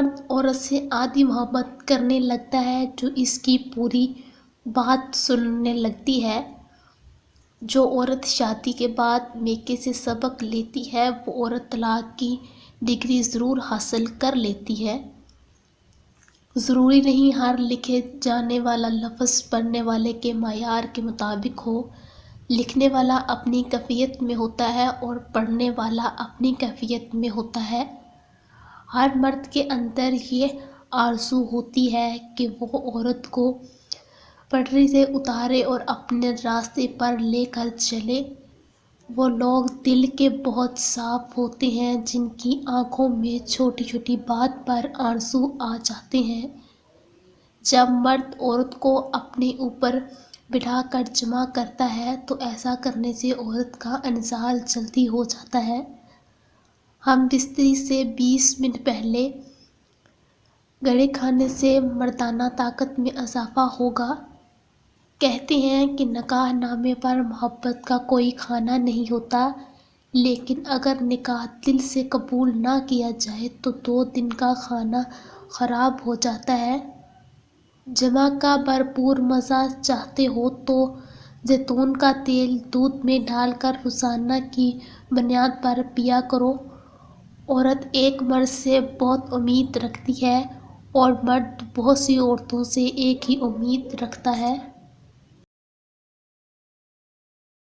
مرد عورت سے آدھی محبت کرنے لگتا ہے جو اس کی پوری بات سننے لگتی ہے۔ جو عورت شادی کے بعد میکے سے سبق لیتی ہے وہ عورت طلاق کی ڈگری ضرور حاصل کر لیتی ہے۔ ضروری نہیں ہر لکھے جانے والا لفظ پڑھنے والے کے معیار کے مطابق ہو۔ لکھنے والا اپنی کیفیت میں ہوتا ہے اور پڑھنے والا اپنی کیفیت میں ہوتا ہے۔ ہر مرد کے اندر یہ آرزو ہوتی ہے کہ وہ عورت کو پٹری سے اتارے اور اپنے راستے پر لے کر چلے۔ وہ لوگ دل کے بہت صاف ہوتے ہیں جن کی آنکھوں میں چھوٹی چھوٹی بات پر آنسو آ جاتے ہیں۔ جب مرد عورت کو اپنے اوپر بٹھا کر جمع کرتا ہے تو ایسا کرنے سے عورت کا انزال جلدی ہو جاتا ہے۔ ہم بستری سے 20 منٹ پہلے گھڑی کھانے سے مردانہ طاقت میں اضافہ ہوگا۔ کہتے ہیں کہ نکاح نامے پر محبت کا کوئی کھانا نہیں ہوتا، لیکن اگر نکاح دل سے قبول نہ کیا جائے تو 2 دن کا کھانا خراب ہو جاتا ہے۔ جماع کا بھرپور مزہ چاہتے ہو تو زیتون کا تیل دودھ میں ڈال کر روزانہ کی بنیاد پر پیا کرو۔ عورت ایک مرد سے بہت امید رکھتی ہے اور مرد بہت سی عورتوں سے ایک ہی امید رکھتا ہے۔